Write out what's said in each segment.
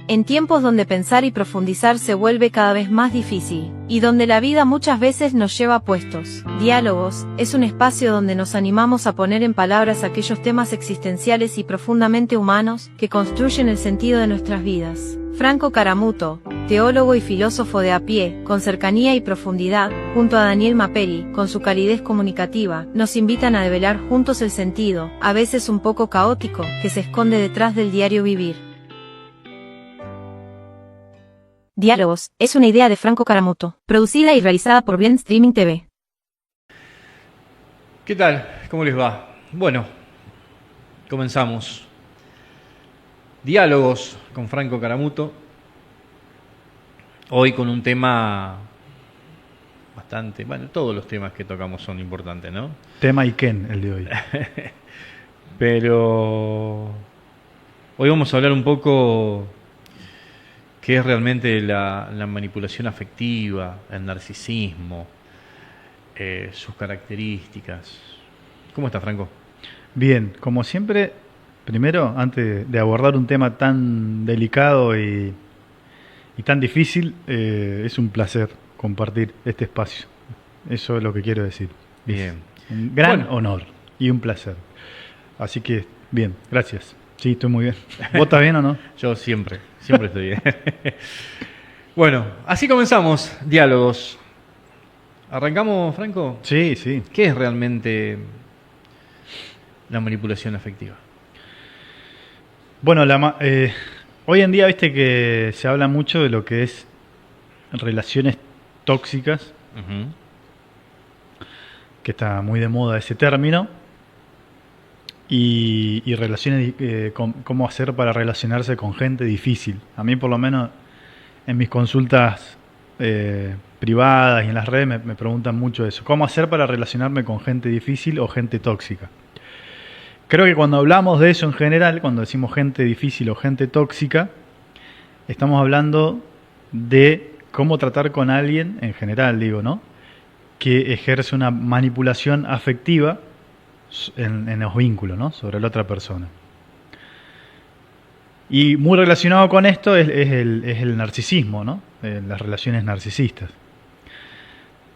En tiempos donde pensar y profundizar se vuelve cada vez más difícil, y donde la vida muchas veces nos lleva a puestos. Diálogos es un espacio donde nos animamos a poner en palabras aquellos temas existenciales y profundamente humanos que construyen el sentido de nuestras vidas. Franco Caramuto, teólogo y filósofo de a pie, con cercanía y profundidad, junto a Daniel Maperi, con su calidez comunicativa, nos invitan a develar juntos el sentido, a veces un poco caótico, que se esconde detrás del diario vivir. Diálogos es una idea de Franco Caramuto, producida y realizada por Blend Streaming TV. ¿Qué tal? ¿Cómo les va? Bueno, comenzamos. Diálogos con Franco Caramuto. Hoy con un tema bastante... Bueno, todos los temas que tocamos son importantes, ¿no? Tema Iken, el de hoy. Pero hoy vamos a hablar un poco qué es realmente la manipulación afectiva, el narcisismo, sus características. ¿Cómo está, Franco? Bien, como siempre, primero, antes de abordar un tema tan delicado y tan difícil, es un placer compartir este espacio. Eso es lo que quiero decir. Bien. Un gran honor y un placer. Así que, bien, gracias. Sí, estoy muy bien. ¿Vos estás bien o no? Yo siempre estoy bien. Bueno, así comenzamos, diálogos. ¿Arrancamos, Franco? Sí, sí. ¿Qué es realmente la manipulación afectiva? Bueno, hoy en día, viste que se habla mucho de lo que es relaciones tóxicas, que está muy de moda ese término, y relaciones, cómo hacer para relacionarse con gente difícil. A mí, por lo menos, en mis consultas privadas y en las redes me preguntan mucho eso. ¿Cómo hacer para relacionarme con gente difícil o gente tóxica? Creo que cuando hablamos de eso en general, cuando decimos gente difícil o gente tóxica, estamos hablando de cómo tratar con alguien, en general digo, ¿no?, que ejerce una manipulación afectiva en los vínculos, ¿no?, sobre la otra persona. Y muy relacionado con esto es el narcisismo, ¿no?, las relaciones narcisistas.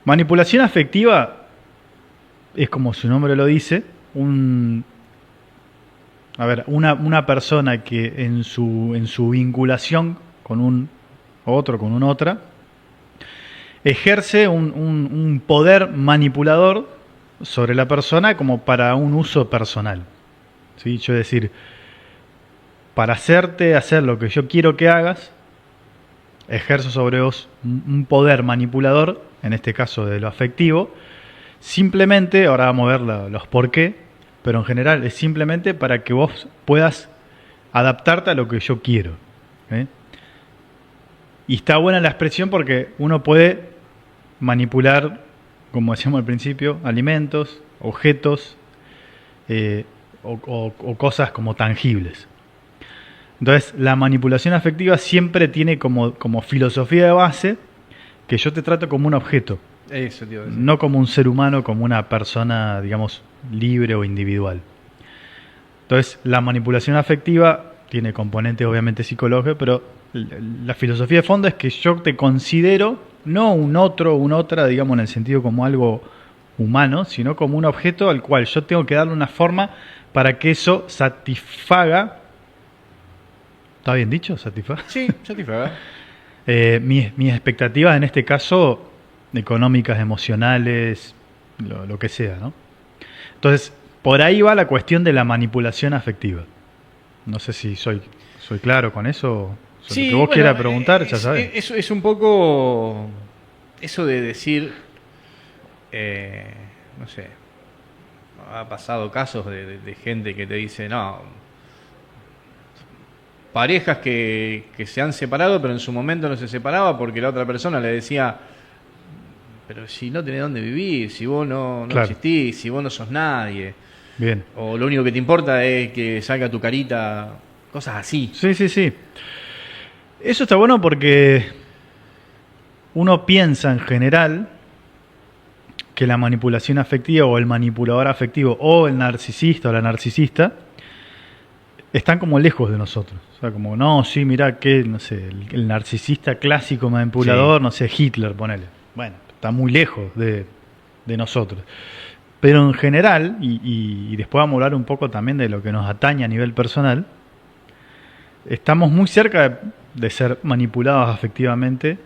Manipulación afectiva es, como su nombre lo dice, una persona que en su vinculación con un otro, con una otra, ejerce un poder manipulador sobre la persona como para un uso personal. ¿Sí? Yo decir, para hacerte hacer lo que yo quiero que hagas, ejerzo sobre vos un poder manipulador, en este caso de lo afectivo, simplemente, ahora vamos a ver los por qué, pero en general es simplemente para que vos puedas adaptarte a lo que yo quiero. Y está buena la expresión porque uno puede manipular, como decíamos al principio, alimentos, objetos o cosas como tangibles. Entonces, la manipulación afectiva siempre tiene como filosofía de base que yo te trato como un objeto. Eso, tío. No como un ser humano, como una persona, digamos, libre o individual. Entonces, la manipulación afectiva tiene componentes obviamente psicológicos, pero la filosofía de fondo es que yo te considero no un otro o una otra, digamos, en el sentido como algo humano, sino como un objeto al cual yo tengo que darle una forma para que eso satisfaga. ¿Está bien dicho? ¿Satisfaga? Sí, satisfaga. Mis expectativas, en este caso, económicas, emocionales, lo que sea, ¿no? Entonces, por ahí va la cuestión de la manipulación afectiva. No sé si soy claro con eso. Sí, lo que vos quieras preguntar, ya sabés. Eso es un poco eso de decir, no sé, ha pasado casos de gente que te dice, no, parejas que se han separado, pero en su momento no se separaba porque la otra persona le decía, pero si no tenés dónde vivir, si vos no Claro. existís, si vos no sos nadie, Bien. o lo único que te importa es que salga tu carita, cosas así. Sí. Eso está bueno porque uno piensa en general que la manipulación afectiva o el manipulador afectivo o el narcisista o la narcisista están como lejos de nosotros. O sea, como, no, sí, mirá que, no sé, el narcisista clásico manipulador, no sé, Hitler, ponele. Bueno, está muy lejos de nosotros. Pero en general, y después vamos a hablar un poco también de lo que nos atañe a nivel personal, estamos muy cerca de ser manipulados afectivamente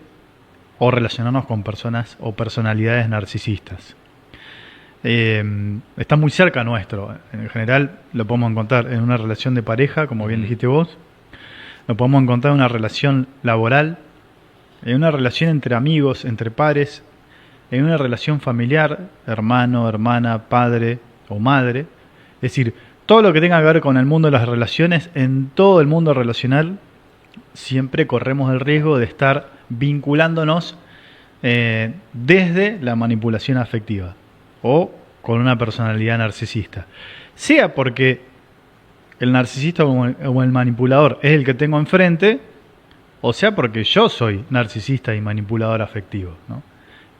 o relacionarnos con personas o personalidades narcisistas. Está muy cerca nuestro. En general lo podemos encontrar en una relación de pareja, como bien dijiste vos. Lo podemos encontrar en una relación laboral, en una relación entre amigos, entre pares, en una relación familiar, hermano, hermana, padre o madre. Es decir, todo lo que tenga que ver con el mundo de las relaciones, en todo el mundo relacional, siempre corremos el riesgo de estar vinculándonos desde la manipulación afectiva o con una personalidad narcisista. Sea porque el narcisista o el manipulador es el que tengo enfrente, o sea porque yo soy narcisista y manipulador afectivo, ¿no?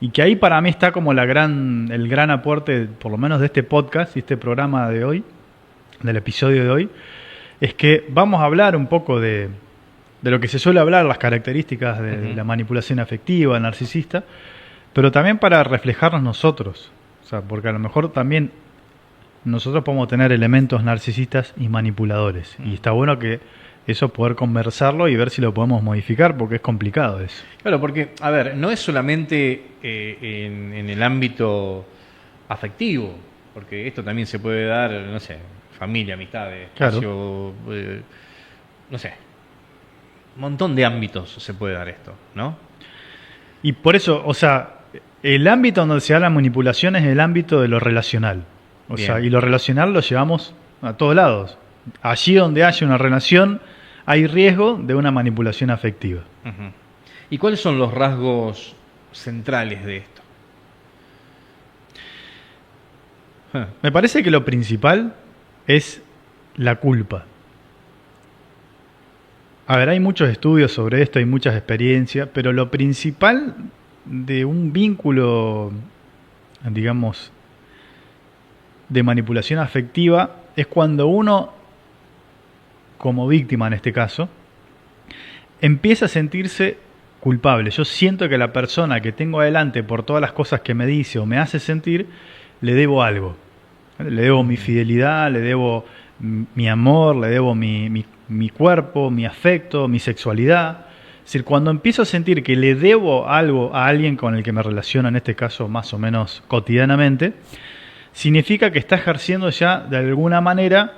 Y que ahí para mí está como el gran aporte, por lo menos de este podcast y este programa de hoy, del episodio de hoy, es que vamos a hablar un poco de lo que se suele hablar, las características de la manipulación afectiva, narcisista, pero también para reflejarnos nosotros. O sea, porque a lo mejor también nosotros podemos tener elementos narcisistas y manipuladores. Y está bueno que eso poder conversarlo y ver si lo podemos modificar, porque es complicado eso. Claro, porque, a ver, no es solamente en el ámbito afectivo, porque esto también se puede dar, no sé, familia, amistades, espacio, no sé, un montón de ámbitos se puede dar esto, ¿no? Y por eso, o sea, el ámbito donde se da la manipulación es el ámbito de lo relacional. O sea, y lo relacional lo llevamos a todos lados. Allí donde haya una relación hay riesgo de una manipulación afectiva. Uh-huh. ¿Y cuáles son los rasgos centrales de esto? Me parece que lo principal es la culpa. A ver, hay muchos estudios sobre esto, hay muchas experiencias, pero lo principal de un vínculo, digamos, de manipulación afectiva es cuando uno, como víctima en este caso, empieza a sentirse culpable. Yo siento que la persona que tengo adelante, por todas las cosas que me dice o me hace sentir, le debo algo. Le debo mi fidelidad, le debo mi amor, le debo mi cuerpo, mi afecto, mi sexualidad. Es decir, cuando empiezo a sentir que le debo algo a alguien con el que me relaciono, en este caso más o menos cotidianamente, significa que está ejerciendo ya de alguna manera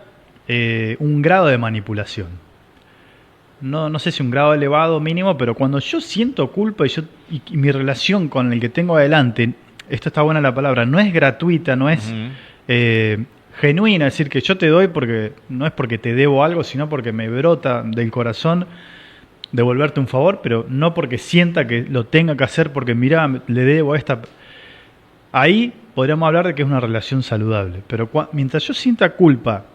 un grado de manipulación. No sé si un grado elevado o mínimo, pero cuando yo siento culpa y mi relación con el que tengo adelante, esto está buena la palabra, no es gratuita, no es genuina, es decir, que yo te doy porque no es porque te debo algo, sino porque me brota del corazón devolverte un favor, pero no porque sienta que lo tenga que hacer porque mirá, le debo a esta. Ahí podríamos hablar de que es una relación saludable, pero mientras yo sienta culpa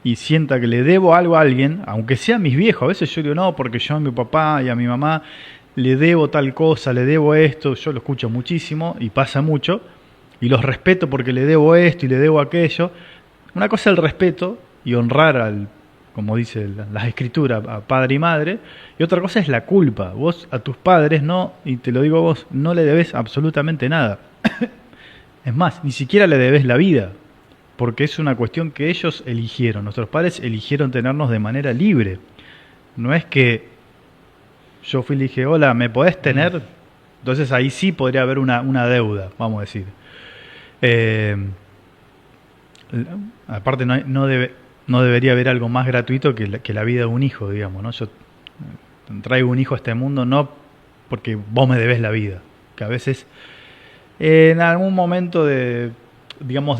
y sienta que le debo algo a alguien, aunque sea mis viejos, a veces yo digo no, porque yo a mi papá y a mi mamá le debo tal cosa, le debo esto, yo lo escucho muchísimo y pasa mucho, y los respeto porque le debo esto y le debo aquello. Una cosa es el respeto y honrar como dice las escrituras, a padre y madre, y otra cosa es la culpa. Vos a tus padres no, y te lo digo a vos, no le debes absolutamente nada. Es más, ni siquiera le debes la vida, porque es una cuestión que ellos eligieron. Nuestros padres eligieron tenernos de manera libre. No es que yo fui y le dije, hola, ¿me podés tener? Entonces ahí sí podría haber una deuda, vamos a decir. Aparte no debería haber algo más gratuito que la vida de un hijo, digamos, ¿no? Yo traigo un hijo a este mundo no porque vos me debés la vida, que a veces en algún momento de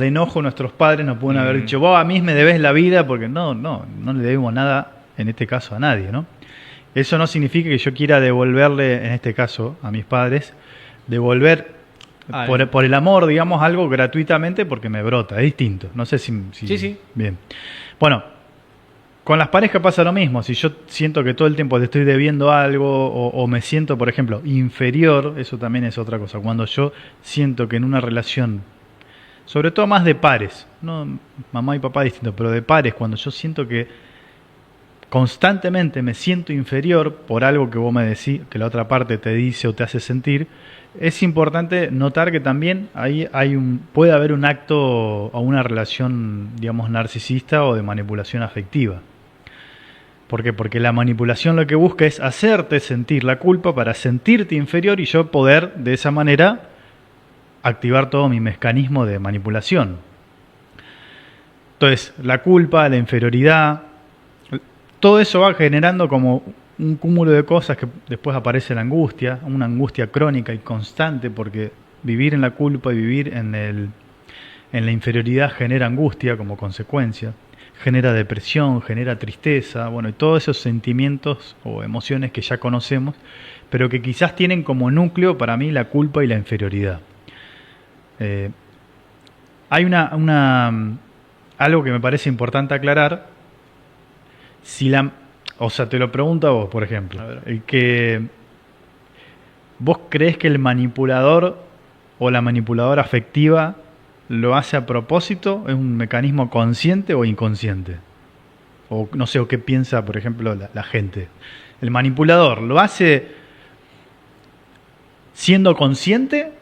enojo nuestros padres nos pueden haber dicho, vos a mí me debés la vida, porque no le debemos nada, en este caso a nadie, ¿no? Eso no significa que yo quiera devolverle, en este caso a mis padres, devolver por el amor, digamos, algo gratuitamente porque me brota, es distinto. No sé si sí. Bien. Bueno, con las parejas pasa lo mismo. Si yo siento que todo el tiempo te estoy debiendo algo o me siento, por ejemplo, inferior, eso también es otra cosa. Cuando yo siento que en una relación, sobre todo más de pares, no mamá y papá distintos, pero de pares, cuando yo siento que constantemente me siento inferior por algo que vos me decís, que la otra parte te dice o te hace sentir, es importante notar que también ahí puede haber un acto o una relación, digamos, narcisista o de manipulación afectiva. ¿Por qué? Porque la manipulación lo que busca es hacerte sentir la culpa para sentirte inferior y yo poder de esa manera activar todo mi mecanismo de manipulación. Entonces, la culpa, la inferioridad, todo eso va generando como un cúmulo de cosas que después aparece la angustia, una angustia crónica y constante, porque vivir en la culpa y vivir en la inferioridad genera angustia como consecuencia, genera depresión, genera tristeza, bueno, y todos esos sentimientos o emociones que ya conocemos, pero que quizás tienen como núcleo para mí la culpa y la inferioridad. Hay algo que me parece importante aclarar. O sea, te lo pregunto a vos, por ejemplo. ¿Vos creés que el manipulador o la manipuladora afectiva lo hace a propósito? ¿Es un mecanismo consciente o inconsciente? O no sé, o qué piensa, por ejemplo, la gente. ¿El manipulador lo hace siendo consciente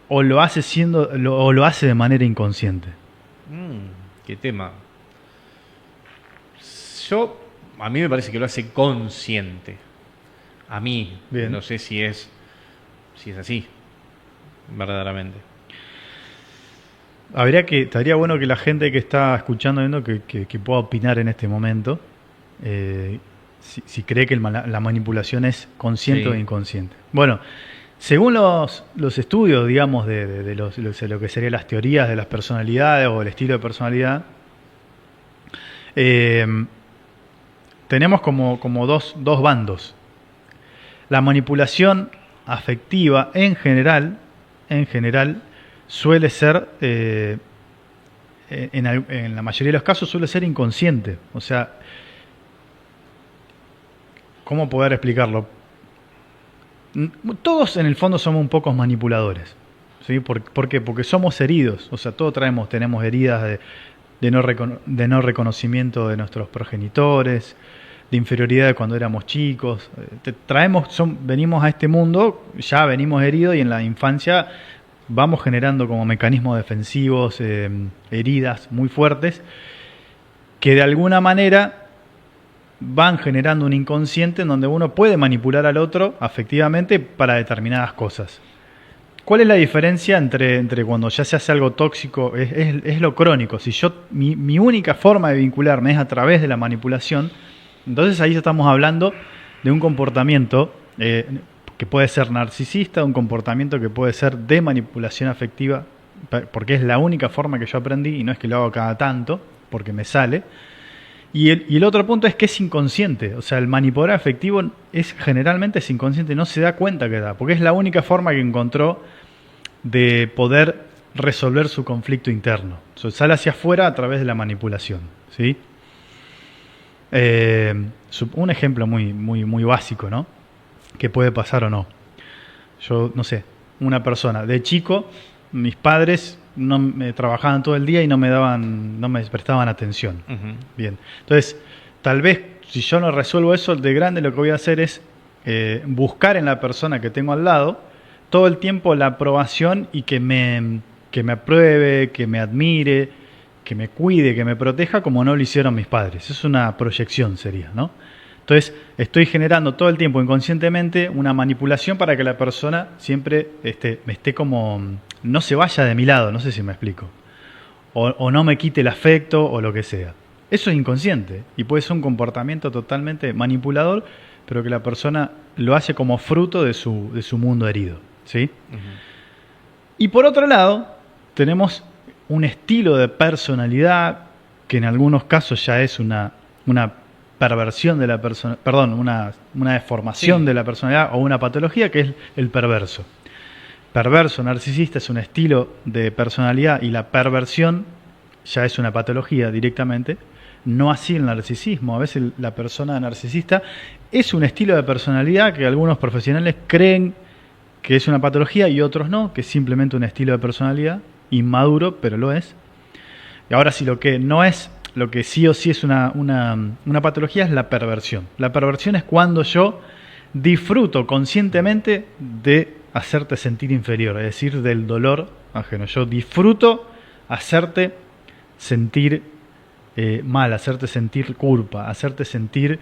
o lo hace de manera inconsciente? ¿Qué tema? A mí me parece que lo hace consciente. A mí, bien. No sé si es así, verdaderamente. Estaría bueno que la gente que está escuchando, viendo, que pueda opinar en este momento, si cree que la manipulación es consciente o inconsciente. Bueno, según los estudios, digamos, de lo que serían las teorías de las personalidades o el estilo de personalidad, tenemos como dos bandos. La manipulación afectiva en general suele ser, en la mayoría de los casos suele ser inconsciente. O sea, ¿cómo poder explicarlo? Todos en el fondo somos un poco manipuladores, ¿sí? ¿Por qué? Porque somos heridos. O sea, todos tenemos heridas de no reconocimiento de nuestros progenitores, de inferioridad de cuando éramos chicos. Venimos a este mundo, ya venimos heridos y en la infancia vamos generando como mecanismos defensivos, heridas muy fuertes, que de alguna manera van generando un inconsciente en donde uno puede manipular al otro afectivamente para determinadas cosas. ¿Cuál es la diferencia entre cuando ya se hace algo tóxico? Es lo crónico. Si mi única forma de vincularme es a través de la manipulación, entonces ahí ya estamos hablando de un comportamiento que puede ser narcisista, un comportamiento que puede ser de manipulación afectiva, porque es la única forma que yo aprendí y no es que lo hago cada tanto, porque me sale. Y el otro punto es que es inconsciente. O sea, el manipulador afectivo generalmente es inconsciente, no se da cuenta que da, porque es la única forma que encontró de poder resolver su conflicto interno. O sea, sale hacia afuera a través de la manipulación, ¿sí? Un ejemplo muy básico, ¿no? Que puede pasar o no. Yo, no sé, una persona de chico, mis padres me trabajaban todo el día y no me prestaban atención. Uh-huh. Bien. Entonces, tal vez si yo no resuelvo eso, de grande lo que voy a hacer es buscar en la persona que tengo al lado todo el tiempo la aprobación y que me apruebe, que me admire, que me cuide, que me proteja como no lo hicieron mis padres. Es una proyección, sería, ¿no? Entonces, estoy generando todo el tiempo inconscientemente una manipulación para que la persona siempre me esté como, no se vaya de mi lado, no sé si me explico, o no me quite el afecto o lo que sea. Eso es inconsciente y puede ser un comportamiento totalmente manipulador, pero que la persona lo hace como fruto de su mundo herido, ¿sí? Uh-huh. Y por otro lado, tenemos un estilo de personalidad que en algunos casos ya es una perversión de la persona, una deformación, sí, de la personalidad o una patología, que es el perverso. Perverso, narcisista es un estilo de personalidad y la perversión ya es una patología directamente. No así el narcisismo. A veces la persona narcisista es un estilo de personalidad que algunos profesionales creen que es una patología y otros no, que es simplemente un estilo de personalidad inmaduro, pero lo es. Y ahora, si lo que no es lo que sí o sí es una patología es la perversión. La perversión es cuando yo disfruto conscientemente de hacerte sentir inferior, es decir, del dolor ajeno. Yo disfruto hacerte sentir mal, hacerte sentir culpa, hacerte sentir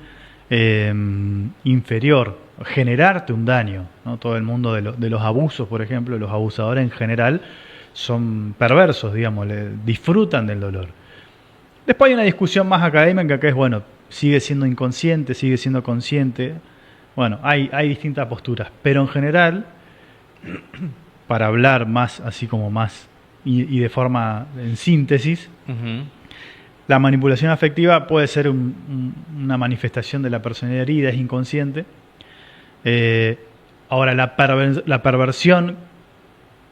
inferior, generarte un daño, ¿no? Todo el mundo de los abusos, por ejemplo, los abusadores en general son perversos, digamos, disfrutan del dolor. Después hay una discusión más académica que es, bueno, sigue siendo inconsciente, sigue siendo consciente. Bueno, hay distintas posturas, pero en general, para hablar más así como más y de forma en síntesis, la manipulación afectiva puede ser una manifestación de la personalidad herida, es inconsciente. Ahora, la perversión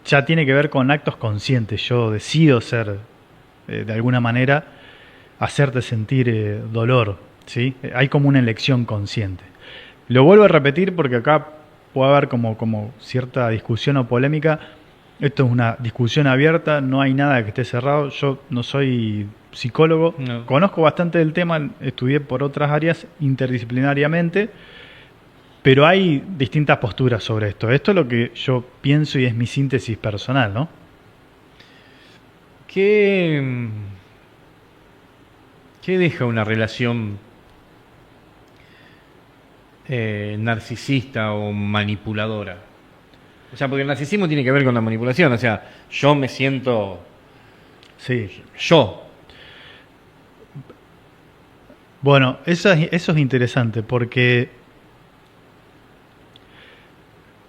ya tiene que ver con actos conscientes. Yo decido ser, de alguna manera, hacerte sentir dolor, ¿sí? Hay como una elección consciente. Lo vuelvo a repetir porque acá puede haber como cierta discusión o polémica. Esto es una discusión abierta, no hay nada que esté cerrado. Yo no soy psicólogo, no. Conozco bastante del tema, estudié por otras áreas interdisciplinariamente, pero hay distintas posturas sobre esto. Esto es lo que yo pienso y es mi síntesis personal, ¿no? ¿Qué deja una relación narcisista o manipuladora? O sea, porque el narcisismo tiene que ver con la manipulación. O sea, yo me siento... Sí. Yo. Bueno, eso es interesante porque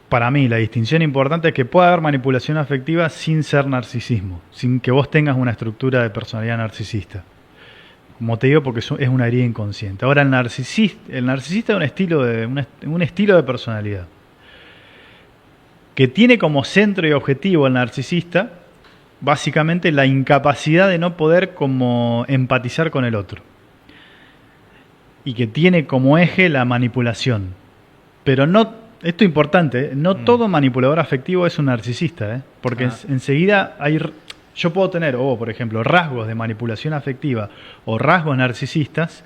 para mí la distinción importante es que puede haber manipulación afectiva sin ser narcisismo, sin que vos tengas una estructura de personalidad narcisista. Como te digo, porque es una herida inconsciente. Ahora, el narcisista es un estilo de personalidad que tiene como centro y objetivo el narcisista básicamente la incapacidad de no poder como empatizar con el otro. Y que tiene como eje la manipulación. Pero no, esto es importante, no todo manipulador afectivo es un narcisista, porque enseguida yo puedo tener, por ejemplo, rasgos de manipulación afectiva o rasgos narcisistas,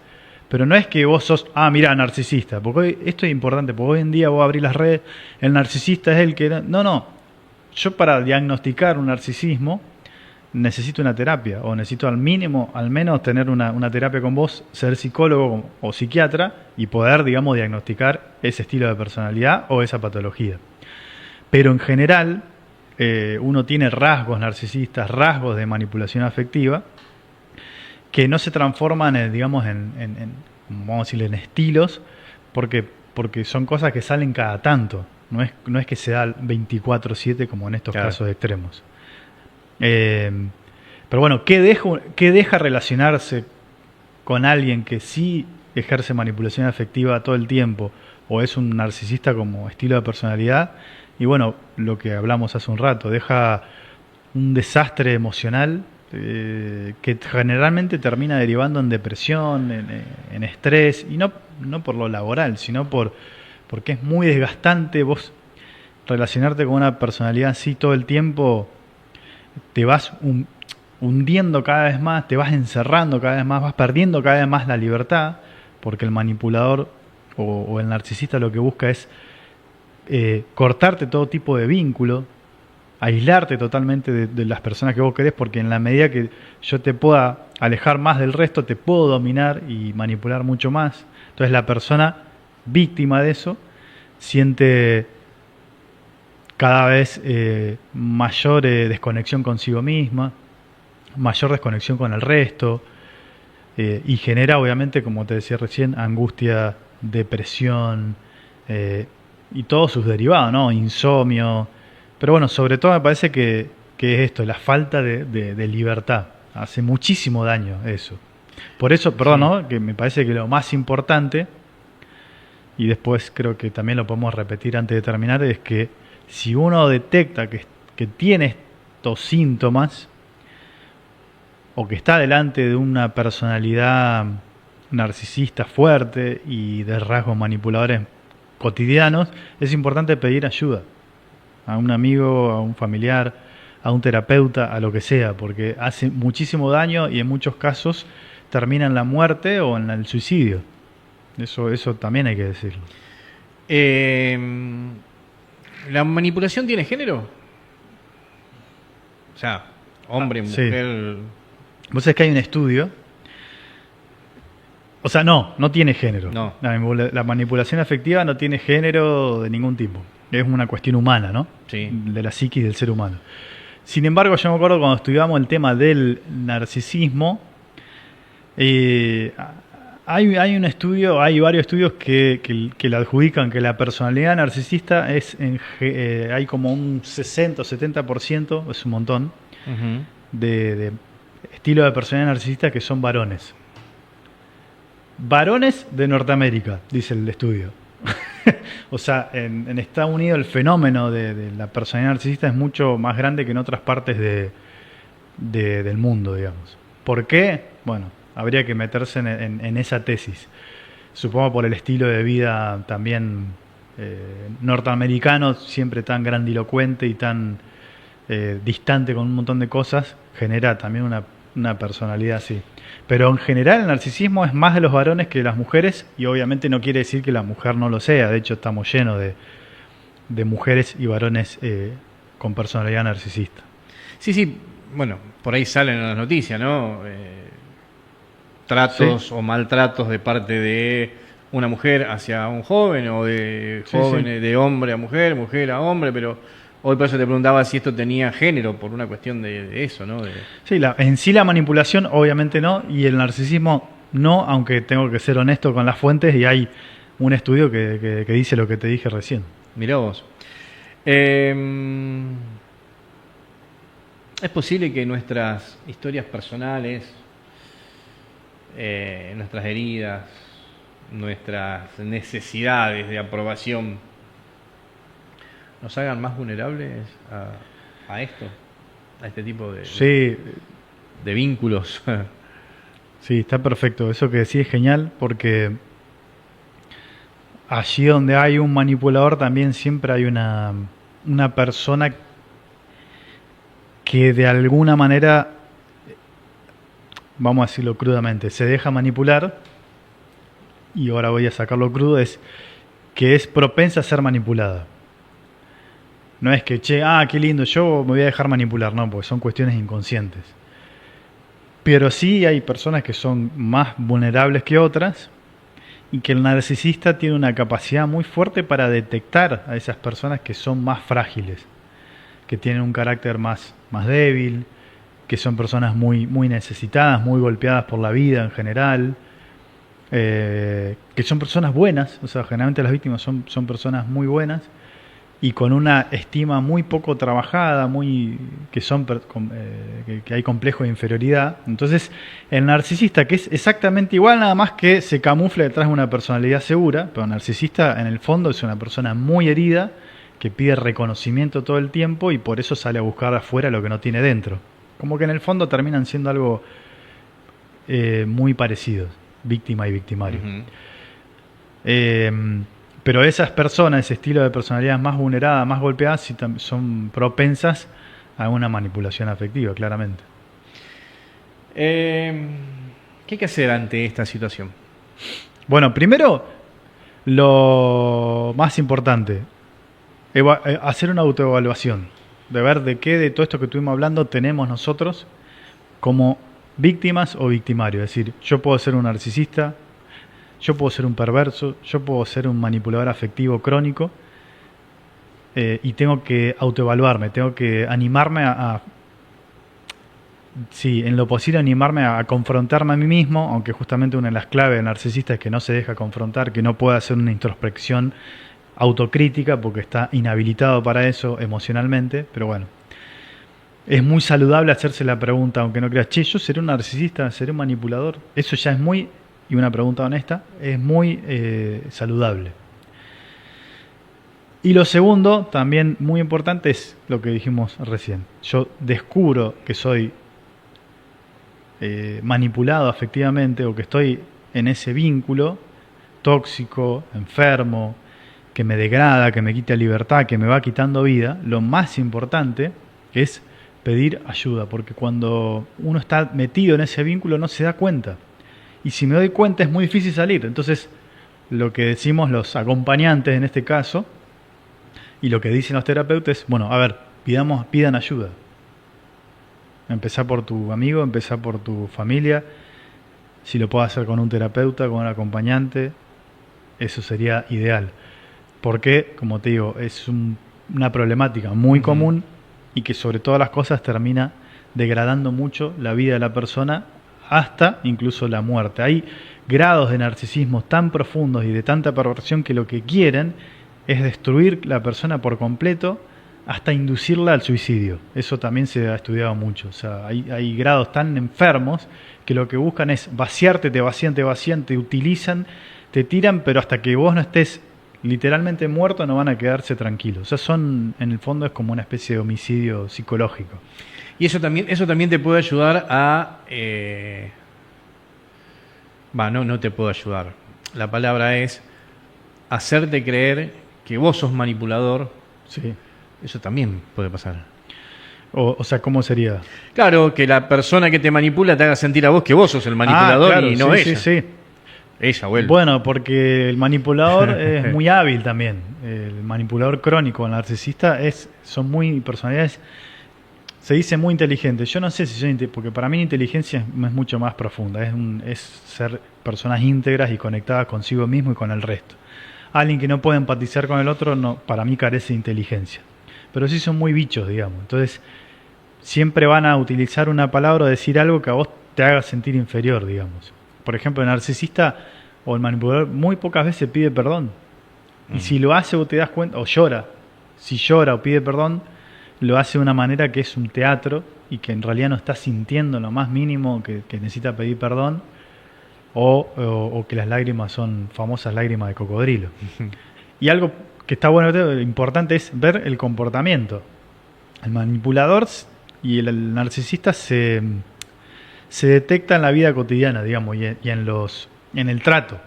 pero no es que vos sos, mirá, narcisista, porque esto es importante, porque hoy en día vos abrís las redes, el narcisista es el que... No, yo para diagnosticar un narcisismo necesito una terapia, o necesito al menos tener una terapia con vos, ser psicólogo o psiquiatra y poder, digamos, diagnosticar ese estilo de personalidad o esa patología. Pero en general, uno tiene rasgos narcisistas, rasgos de manipulación afectiva, que no se transforman, digamos, vamos a decirle, en estilos, porque son cosas que salen cada tanto. No es que se da 24/7 como en estos casos extremos. Pero bueno, ¿qué deja relacionarse con alguien que sí ejerce manipulación afectiva todo el tiempo o es un narcisista como estilo de personalidad? Y bueno, lo que hablamos hace un rato, deja un desastre emocional que generalmente termina derivando en depresión, en estrés, y no por lo laboral, sino porque es muy desgastante vos relacionarte con una personalidad así todo el tiempo. Te vas hundiendo cada vez más, te vas encerrando cada vez más, vas perdiendo cada vez más la libertad, porque el manipulador o el narcisista lo que busca es cortarte todo tipo de vínculo, aislarte totalmente de las personas que vos querés, porque en la medida que yo te pueda alejar más del resto, te puedo dominar y manipular mucho más. Entonces la persona víctima de eso siente cada vez mayor desconexión consigo misma, mayor desconexión con el resto, y genera, obviamente, como te decía recién, angustia, depresión y todos sus derivados, ¿no? Insomnio. Pero bueno, sobre todo me parece que es esto, la falta de libertad. Hace muchísimo daño eso. Por eso, perdón, ¿no? Que me parece que lo más importante, y después creo que también lo podemos repetir antes de terminar, es que si uno detecta que tiene estos síntomas o que está delante de una personalidad narcisista fuerte y de rasgos manipuladores cotidianos, es importante pedir ayuda a un amigo, a un familiar, a un terapeuta, a lo que sea, porque hace muchísimo daño y en muchos casos termina en la muerte o en el suicidio. Eso también hay que decirlo. ¿La manipulación tiene género? O sea, hombre, mujer... Sí. Vos sabés que hay un estudio. O sea, no tiene género. No. La manipulación afectiva no tiene género de ningún tipo. Es una cuestión humana, ¿no? Sí. De la psiquis del ser humano. Sin embargo, yo me acuerdo cuando estudiamos el tema del narcisismo, hay un estudio, hay varios estudios que le adjudican que la personalidad narcisista hay como un 60 o 70%, es un montón, Uh-huh. de estilo de personalidad narcisista que son varones. Varones de Norteamérica, dice el estudio. O sea, en Estados Unidos el fenómeno de la personalidad narcisista es mucho más grande que en otras partes del mundo, digamos. ¿Por qué? Bueno, habría que meterse en esa tesis. Supongo por el estilo de vida también norteamericano, siempre tan grandilocuente y tan distante con un montón de cosas, genera también una personalidad así. Pero en general el narcisismo es más de los varones que de las mujeres, y obviamente no quiere decir que la mujer no lo sea. De hecho, estamos llenos de mujeres y varones con personalidad narcisista. Sí, bueno, por ahí salen en las noticias, ¿no? Tratos Sí. o maltratos de parte de una mujer hacia un joven, o de jóvenes, Sí. de hombre a mujer, mujer a hombre, pero hoy por eso te preguntaba si esto tenía género, por una cuestión de eso, ¿no? Sí, en sí la manipulación obviamente no, y el narcisismo no, aunque tengo que ser honesto con las fuentes, y hay un estudio que dice lo que te dije recién. Mirá vos. Es posible que nuestras historias personales, nuestras heridas, nuestras necesidades de aprobación nos hagan más vulnerables a esto, a este tipo Sí, de vínculos. sí, está perfecto. Eso que decís es genial, porque allí donde hay un manipulador también siempre hay una persona que de alguna manera, vamos a decirlo crudamente, se deja manipular, y ahora voy a sacarlo crudo, que es propensa a ser manipulada. No es que, qué lindo, yo me voy a dejar manipular, no, porque son cuestiones inconscientes. Pero sí hay personas que son más vulnerables que otras, y que el narcisista tiene una capacidad muy fuerte para detectar a esas personas que son más frágiles, que tienen un carácter más débil, que son personas muy necesitadas, muy golpeadas por la vida en general, que son personas buenas. O sea, generalmente las víctimas son personas muy buenas y con una estima muy poco trabajada, que hay complejo de inferioridad. Entonces, el narcisista, que es exactamente igual, nada más que se camufla detrás de una personalidad segura, pero el narcisista en el fondo es una persona muy herida, que pide reconocimiento todo el tiempo y por eso sale a buscar afuera lo que no tiene dentro. Como que en el fondo terminan siendo algo muy parecido, víctima y victimario. Uh-huh. Pero esas personas, ese estilo de personalidad más vulnerada, más golpeada, sí son propensas a una manipulación afectiva, claramente. ¿Qué hay que hacer ante esta situación? Bueno, primero, lo más importante, hacer una autoevaluación, de ver de todo esto que estuvimos hablando tenemos nosotros como víctimas o victimarios. Es decir, yo puedo ser un narcisista, yo puedo ser un perverso, yo puedo ser un manipulador afectivo crónico, y tengo que autoevaluarme, tengo que animarme en lo posible animarme a confrontarme a mí mismo, aunque justamente una de las claves del narcisista es que no se deja confrontar, que no puede hacer una introspección autocrítica porque está inhabilitado para eso emocionalmente. Pero bueno, es muy saludable hacerse la pregunta, aunque no creas, ¿yo seré un narcisista, seré un manipulador? Eso ya es y una pregunta honesta, es muy saludable. Y lo segundo, también muy importante, es lo que dijimos recién. Yo descubro que soy manipulado afectivamente, o que estoy en ese vínculo tóxico, enfermo, que me degrada, que me quita libertad, que me va quitando vida. Lo más importante es pedir ayuda, porque cuando uno está metido en ese vínculo no se da cuenta. y si me doy cuenta es muy difícil salir. Entonces, lo que decimos los acompañantes en este caso, y lo que dicen los terapeutas es, bueno, a ver, pidan ayuda. Empezá por tu amigo, empezá por tu familia. Si lo puedo hacer con un terapeuta, con un acompañante, eso sería ideal. Porque, como te digo, es una problemática muy común y que sobre todas las cosas termina degradando mucho la vida de la persona hasta incluso la muerte. Hay grados de narcisismo tan profundos y de tanta perversión que lo que quieren es destruir la persona por completo hasta inducirla al suicidio. Eso también se ha estudiado mucho. O sea, hay grados tan enfermos que lo que buscan es vaciarte, te vacían, te utilizan, te tiran, pero hasta que vos no estés literalmente muerto no van a quedarse tranquilos. O sea, en el fondo es como una especie de homicidio psicológico. Y eso también te puede ayudar a... no te puedo ayudar. La palabra es hacerte creer que vos sos manipulador. Sí. Eso también puede pasar. O sea, ¿cómo sería? Claro, que la persona que te manipula te haga sentir a vos que vos sos el manipulador claro, y no sí, ella. Sí. Ella o él. Bueno, porque el manipulador es muy hábil también. El manipulador crónico, el narcisista, son muy personalidades, se dice muy inteligentes. Yo no sé si son porque para mí la inteligencia es mucho más profunda. Es ser personas íntegras y conectadas consigo mismo y con el resto. Alguien que no puede empatizar con el otro, no, para mí carece de inteligencia. Pero sí son muy bichos, digamos. Entonces, siempre van a utilizar una palabra o decir algo que a vos te haga sentir inferior, digamos. Por ejemplo, el narcisista o el manipulador muy pocas veces pide perdón. Y si lo hace, vos te das cuenta, o llora. Si llora o pide perdón, lo hace de una manera que es un teatro y que en realidad no está sintiendo lo más mínimo que necesita pedir perdón, o que las lágrimas son famosas lágrimas de cocodrilo. Y algo que está bueno, importante, es ver el comportamiento. El manipulador y el narcisista se detecta en la vida cotidiana, digamos, y en el trato.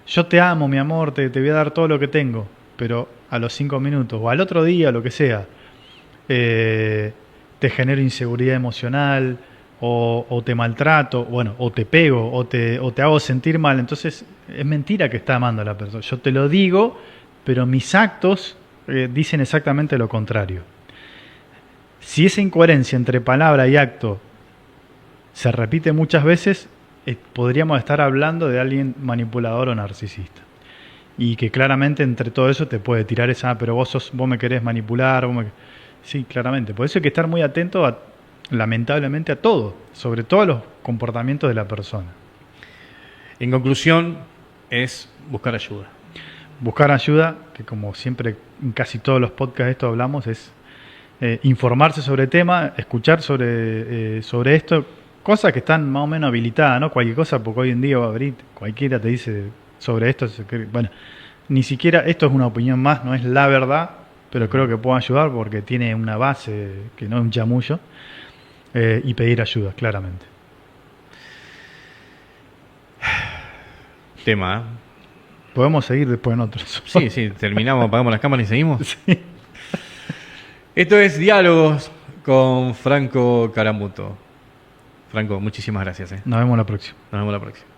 Yo te amo, mi amor, te voy a dar todo lo que tengo, pero a los 5 minutos o al otro día, lo que sea, te genero inseguridad emocional, o te maltrato, bueno, o te pego, o te hago sentir mal. Entonces es mentira que está amando a la persona. Yo te lo digo, pero mis actos dicen exactamente lo contrario. Si esa incoherencia entre palabra y acto se repite muchas veces, podríamos estar hablando de alguien manipulador o narcisista. Y que claramente entre todo eso te puede tirar pero vos me querés manipular. Sí, claramente. Por eso hay que estar muy atento lamentablemente a todo, sobre todo a los comportamientos de la persona. En conclusión, es buscar ayuda. Buscar ayuda, que como siempre en casi todos los podcasts de esto hablamos, es informarse sobre el tema, escuchar sobre esto, cosas que están más o menos habilitadas, ¿no? Cualquier cosa, porque hoy en día va a abrir, cualquiera te dice sobre esto. Bueno, ni siquiera esto es una opinión más, no es la verdad, pero creo que puede ayudar porque tiene una base que no es un chamullo. Y pedir ayuda, claramente. Tema, ¿eh? Podemos seguir después en otros. Sí, terminamos, apagamos las cámaras y seguimos. Sí. Esto es Diálogos con Franco Caramuto. Franco, muchísimas gracias. Nos vemos la próxima. Nos vemos la próxima.